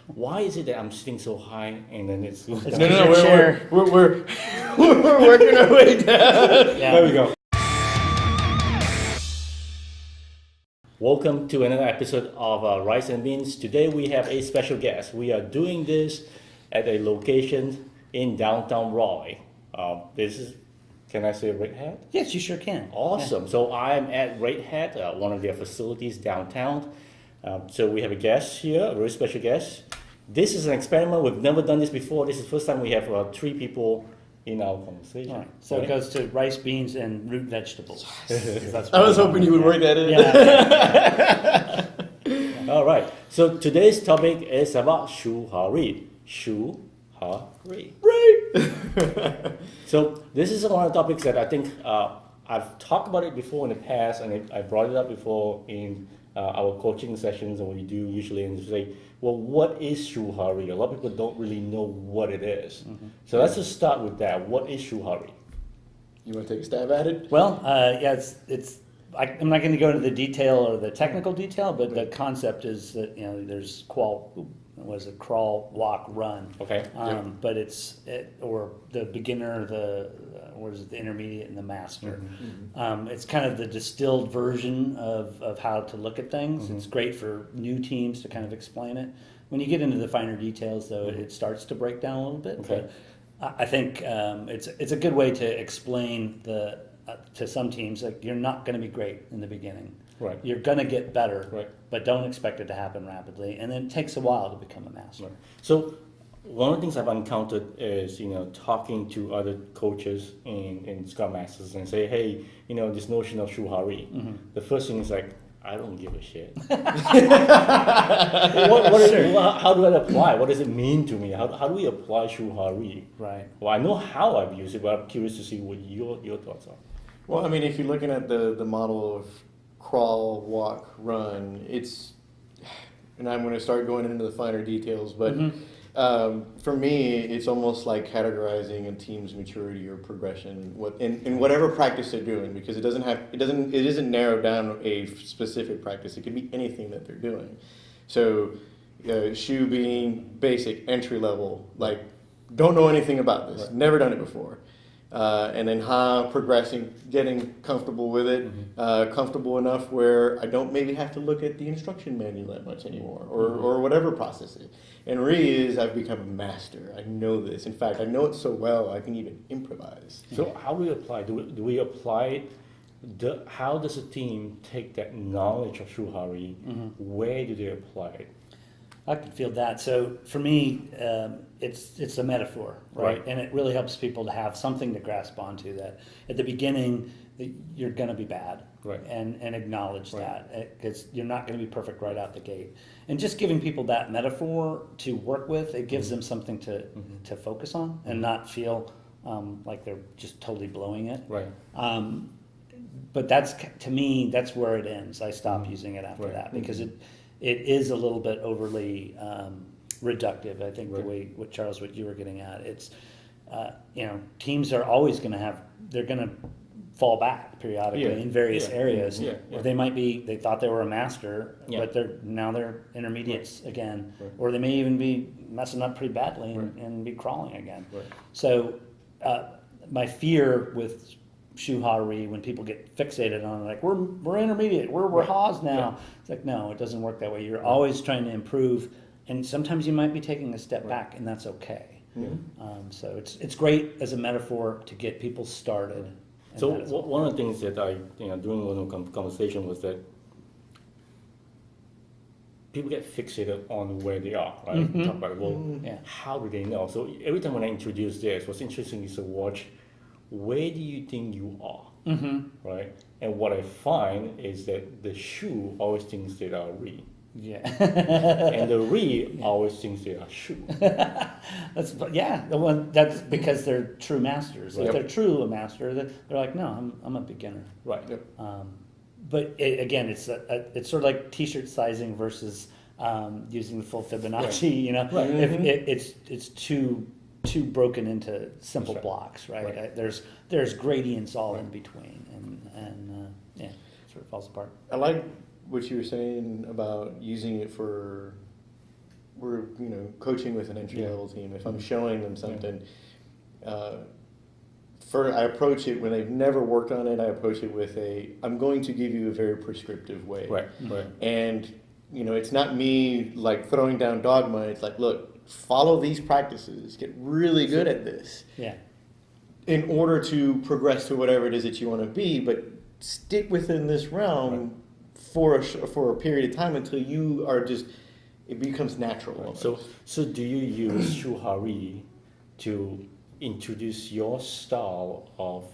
Why is it that I'm sitting so high and then it's No, we're working our way down. Yeah. There we go. Welcome to another episode of Rice and Beans. Today we have a special guest. We are doing this at a location in downtown Raleigh. This is, can I say Red Hat? Yes, you sure can. Awesome. Yeah. So I'm at Red Hat, one of their facilities downtown. So we have a guest here, a very special guest. This is an experiment. We've never done this before. This is the first time we have 3 people in our conversation. All right. So it goes to rice, beans, and root vegetables. I was hoping you would work that in. Yeah. All right. So today's topic is about Shu Ha Ri. Shu Ha Ri. Right. So this is one of the topics that I think I've talked about it before in the past, and I brought it up before in our coaching sessions, and we do usually and say, well, what is Shu Ha Ri? A lot of people don't really know what it is. Mm-hmm. So let's just start with that. What is Shu Ha Ri? You want to take a stab at it? Well, yeah, I'm not going to go into the detail or the technical detail, but the concept is that there's crawl, walk, run. Okay. But or the beginner, the intermediate, and the master. Mm-hmm. It's kind of the distilled version of how to look at things. Mm-hmm. It's great for new teams to kind of explain it. When you get into the finer details, though, it starts to break down a little bit. Okay. But I think it's a good way to explain to some teams, like, you're not going to be great in the beginning. Right. You're going to get better, right, but don't expect it to happen rapidly. And then it takes a while to become a master. Right. So one of the things I've encountered is, talking to other coaches and Scrum Masters and say, hey, this notion of Shu Ha Ri. Mm-hmm. The first thing is like, I don't give a shit. How do I apply? What does it mean to me? How do we apply Shu Ha Ri? Right. Well, I know how I've used it, but I'm curious to see what your thoughts are. Well, I mean, if you're looking at the model of crawl, walk, run, and I'm going to start going into the finer details, but for me, it's almost like categorizing a team's maturity or progression in whatever practice they're doing, because it isn't narrowed down a specific practice. It could be anything that they're doing. So, Shu being basic, entry level, like, don't know anything about this, never done it before. And then Ha, progressing, getting comfortable with it, comfortable enough where I don't maybe have to look at the instruction manual that much anymore, or whatever process it is. And Ri is, I've become a master. I know this. In fact, I know it so well, I can even improvise. So how do we apply? Do we apply it? How does a team take that knowledge of Shu Ha Ri? Mm-hmm. Where do they apply it? I can feel that. So for me, it's a metaphor, right? And it really helps people to have something to grasp onto, that at the beginning you're going to be bad, right? And acknowledge that, because you're not going to be perfect right out the gate. And just giving people that metaphor to work with, it gives them something to focus on and not feel like they're just totally blowing it, right? But to me, that's where it ends. I stop using it after that, because it is a little bit overly reductive. I think the way, Charles, what you were getting at, it's, teams are always going to they're going to fall back periodically in various areas. Or they thought they were a master, but they're intermediates again. Right. Or they may even be messing up pretty badly and be crawling again. Right. So my fear with Shu Ha Ri, when people get fixated on it, like, we're intermediate, we're Ha's now. Yeah. It's like, no, it doesn't work that way. You're always trying to improve, and sometimes you might be taking a step back, and that's okay. Mm-hmm. So it's great as a metaphor to get people started. So one of the things that I, during one conversation was that people get fixated on where they are, right? Mm-hmm. Talk about it. How do they know? So every time when I introduce this, what's interesting is to watch, where do you think you are, right? And what I find is that the Shu always thinks they are Ri. Yeah. And the Ri always thinks they are Shu. That's because they're true masters. If they're true a master, they're like, no, I'm a beginner. Right. Yep. But it's sort of like t-shirt sizing versus using the full Fibonacci. Right. It's too broken into simple blocks, right? There's gradients all in between, and it sort of falls apart. I like what you were saying about using it for we're coaching with an entry level team, if I'm showing them something, I approach it when they've never worked on it. I approach it with I'm going to give you a very prescriptive way. Right. And it's not me like throwing down dogma. It's like, look, follow these practices, get really good at this. Yeah. In order to progress to whatever it is that you want to be, but stick within this realm for a period of time until you are it becomes natural. Right. So do you use Shu Ha Ri to introduce your style of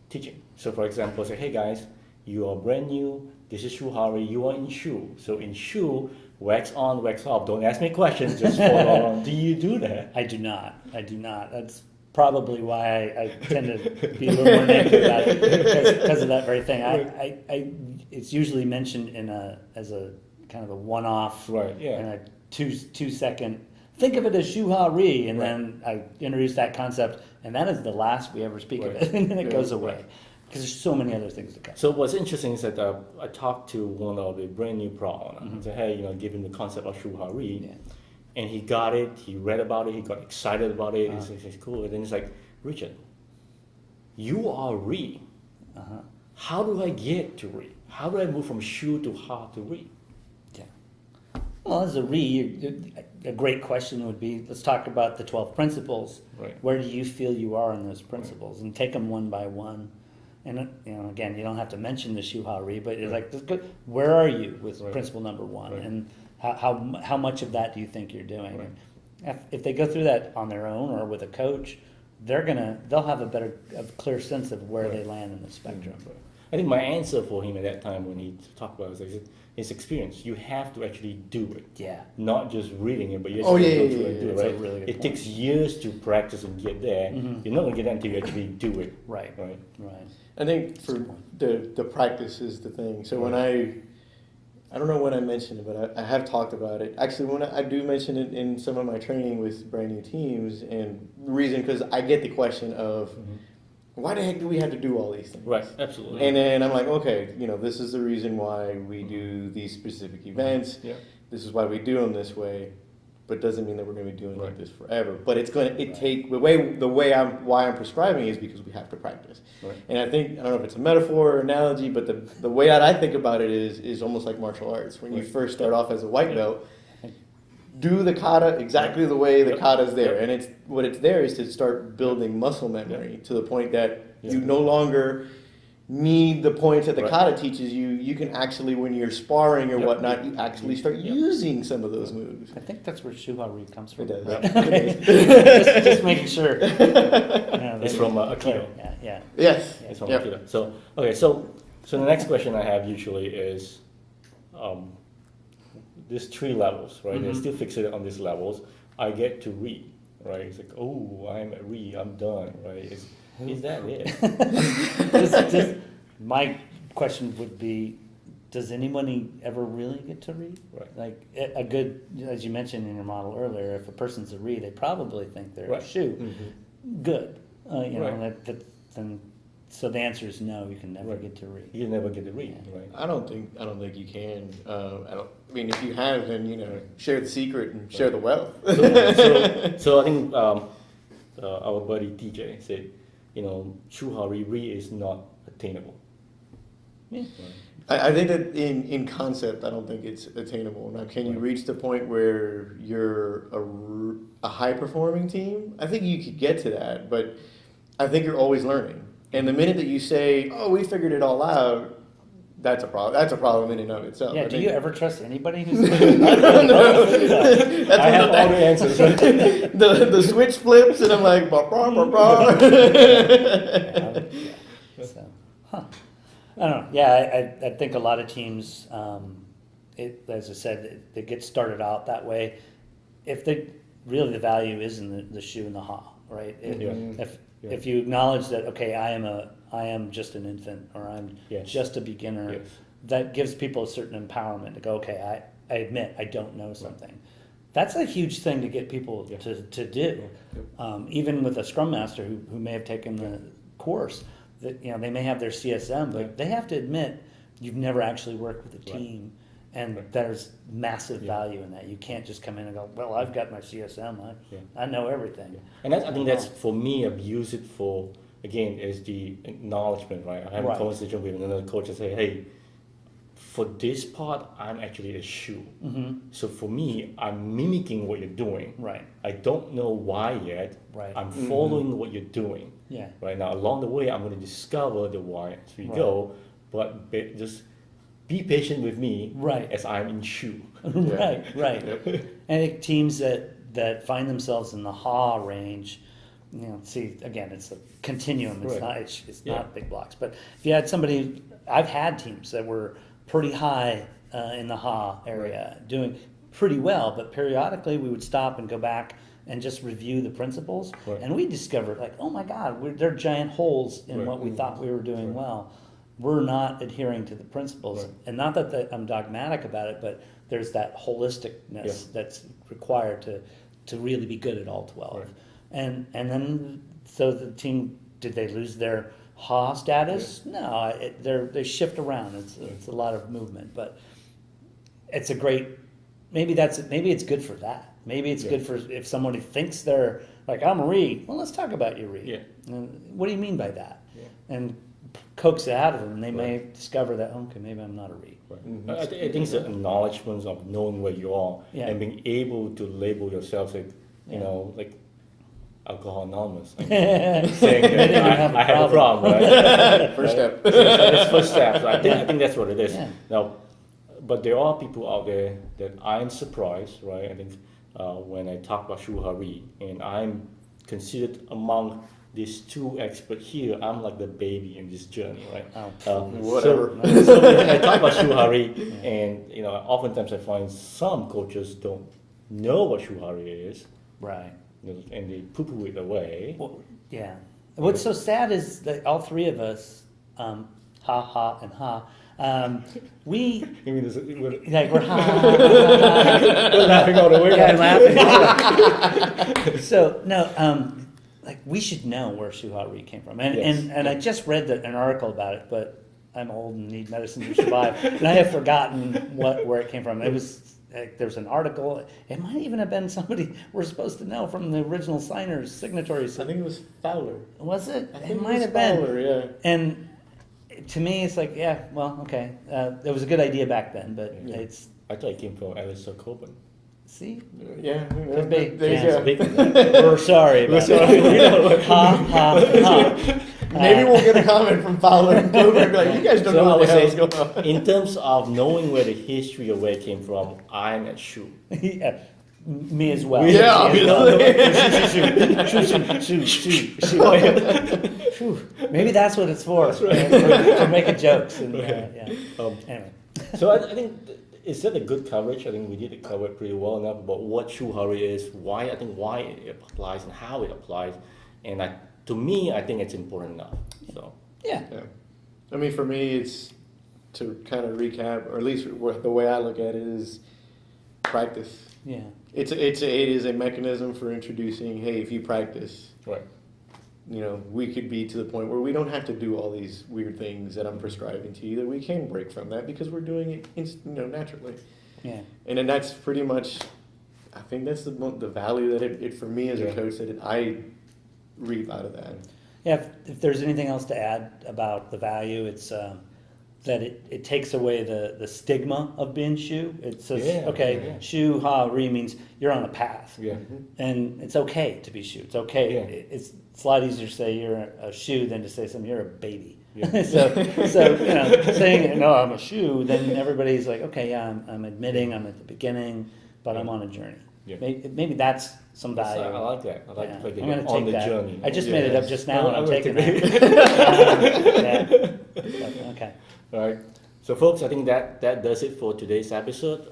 teaching? So for example, say, hey guys, you are brand new, this is Shu Ha Ri, you are in Shu. So in Shu, wax on, wax off, don't ask me questions, just follow along. Do you do that? I do not. That's probably why I tend to be a little more negative about it because of that very thing. It's usually mentioned as a kind of a one-off, right? Yeah. And a 2-second. Think of it as Shu Ha Ri, and then I introduce that concept, and that is the last we ever speak of it, and then it goes away because there's so many other things to cover. So what's interesting is that I talked to one of the brand new pro owner and said, hey, give him the concept of Shu Ha Ri. Yeah. And he got it, he read about it, he got excited about it, it's cool. And then it's like, Richard, you are Ri. How do I get to Ri? How do I move from Shu to Ha to Ri? Yeah. Well, as a Ri, a great question would be, let's talk about the 12 principles. Right. Where do you feel you are in those principles? And take them one by one. And again, you don't have to mention the Shu Ha Ri, but it's like, where are you with principle number 1? Right. And how much of that do you think you're doing? Right. If they go through that on their own or with a coach, they'll have a clear sense of where they land in the spectrum. Right. I think my answer for him at that time when he talked about it was like, his experience. You have to actually do it. Yeah. Not just reading it, but you actually go through and do it. That's right? a really good it point. takes years to practice and get there. You're not going to get there until you actually do it. Right. Right. I think for the practice is the thing. So when I don't know when I mentioned it, but I have talked about it. Actually, when I do mention it in some of my training with brand new teams, and the reason, because I get the question of, why the heck do we have to do all these things? Right, absolutely. And then I'm like, okay, this is the reason why we do these specific events. Yeah. This is why we do them this way. But it doesn't mean that we're going to be doing like this forever. But it's going to take why I'm prescribing is because we have to practice. Right. And I don't know if it's a metaphor or analogy, but the way that I think about it is almost like martial arts. When you first start off as a white belt, do the kata exactly the way the kata is there, and it's there is to start building muscle memory to the point that you no longer need the points that the kata teaches you. You can actually, when you're sparring or whatnot, you actually start using some of those moves. I think that's where Shu Ha Ri comes from. It does. just making sure. It's from Aikido. Yeah. Yes. It's from Aikido. So okay, so the next question I have usually is, there's 3 levels, right? They're still fixated on these levels. I get to Ri, right? It's like, oh, I'm at Ri, I'm done, right? Is that it? My question would be, does anybody ever really get to Ri? Right. Like a good, as you mentioned in your model earlier, if a person's a Ri, they probably think they're a Shu. Good. So the answer is no. You can never get to Ri. You never get to Ri, right? I don't think you can. I mean, if you have, then share the secret and share the wealth. So I think our buddy DJ said, Shu Ha Ri is not attainable. Yeah. I think that in concept, I don't think it's attainable. Now, can you reach the point where you're a high performing team? I think you could get to that, but I think you're always learning. And the minute that you say, "Oh, we figured it all out," that's a problem. That's a problem in and of itself. Yeah. Do you ever trust anybody who's? I don't know. I have all the answers. the switch flips, and I'm like, bah, bah, bah, bah. So, I don't know. Yeah, I think a lot of teams, as I said, they get started out that way. If really the value is in the Shu and the Ha, right? If you acknowledge that, okay, I am just an infant, or I'm just a beginner, that gives people a certain empowerment to go, okay, I admit I don't know something. That's a huge thing to get people to do. Even with a Scrum Master who may have taken the course, that they may have their CSM, but they have to admit you've never actually worked with a team, And there's massive value in that. You can't just come in and go, well, I've got my CSM. I know everything. And I think that's, for me, I've used it for, again, is the acknowledgement, right? I have a conversation with another coach and say, hey, for this part, I'm actually a Shu. So for me, I'm mimicking what you're doing. Right. I don't know why yet. Right. I'm following what you're doing. Yeah. Right now, along the way, I'm going to discover the why as we go, but just be patient with me as I'm in Shu. Right. And I think teams that find themselves in the Ha range, see, again, it's a continuum. It's not big blocks. But if you had somebody, I've had teams that were pretty high in the Ha area, doing pretty well, but periodically we would stop and go back and just review the principles, and we discovered, like, oh my God, there are giant holes in what we thought we were doing well. We're not adhering to the principles, and not that I'm dogmatic about it, but there's that holisticness that's required to really be good at all 12. And then, so the team, did they lose their Ha status? No, they shift around. It's a lot of movement, but it's a great. Maybe it's good for that. Maybe it's good for if somebody thinks they're like, I'm a Ri. Well, let's talk about your Ri. And what do you mean by that? And coax it out of them, and they may discover that, okay, maybe I'm not a Ri. I think it's the acknowledgement of knowing where you are and being able to label yourself, like, like Alcohol Anonymous. Saying that I have a problem, right? First step. It's first step. So I think that's what it is. Now, but there are people out there that I'm surprised, right? I think when I talk about Shu Ha Ri, and I'm considered among these two experts here, I'm like the baby in this journey, right? Whatever. So when I talk about Shu Ha Ri, and oftentimes I find some coaches don't know what Shu Ha Ri is, right? And they poo-poo it away. Well, yeah. What's so sad is that all three of us, Ha, Ha, and Ha, we we're we're ha, we're laughing all the way. Yeah, I'm laughing. So no, like we should know where Shu Ha Ri came from, and I just read an article about it, but I'm old and need medicine to survive, and I have forgotten where it came from. It was. There's an article. It might even have been somebody we're supposed to know from the original signers, signatories. I think it was Fowler. Was it? I think it might have Fowler, been. Yeah. And to me, it's like, well, okay. It was a good idea back then, but it's. I thought it came from Alistair Coburn. See? Yeah. Could be. Yeah. We're sorry. We're sorry. Ha. Maybe we'll get a comment from Fowler and Coburn. Like, you guys don't know what the hell is going on. In terms of knowing where the history of where it came from, I'm at Shu. Yeah. Me as well. Yeah, obviously. Maybe that's what it's for. For making jokes. And, anyway. So I think is that a good coverage? I think we did cover it pretty well enough about what Shu Ha Ri is, why it applies, and how it applies. And to me, I think it's important enough. So yeah. I mean, for me, it's to kind of recap, or at least the way I look at it is practice. Yeah. It is a mechanism for introducing. Hey, if you practice, right. We could be to the point where we don't have to do all these weird things that I'm prescribing to you. That we can break from that because we're doing it, naturally. Yeah. And then that's pretty much. I think that's the value that it for me as a coach that I reap out of that. Yeah. If there's anything else to add about the value, it's that it takes away the stigma of being Shu. It says, Shu Ha Ri means you're on a path. Yeah. And it's okay to be Shu. It's okay. Yeah. It's a lot easier to say you're a Shu than to say you're a baby. Yeah. so saying, no, I'm a Shu, then everybody's like, okay, yeah, I'm admitting I'm at the beginning, but I'm on a journey. Yeah. Maybe that's some value. I like that. I like I'm going to take that. Journey. I just made it up just now, and I'm taking that. Okay. All right. So, folks, I think that does it for today's episode.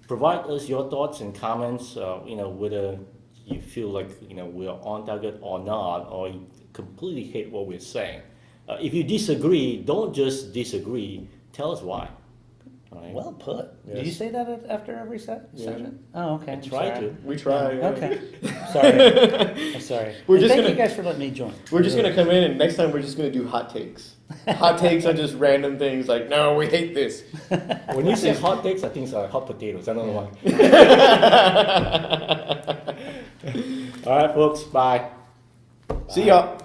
Provide us your thoughts and comments. Whether you feel like we're on target or not, or you completely hate what we're saying. If you disagree, don't just disagree. Tell us why. Right. Well put. Yes. Do you say that after every session? Oh, okay. I try to. We try. Yeah. Okay. Sorry. I'm sorry. Thank you guys for letting me join. We're just going to come in, and next time we're just going to do hot takes. hot takes on just random things like, no, we hate this. When you say hot takes, I think it's hot potatoes. I don't know why. All right, folks. Bye. See y'all.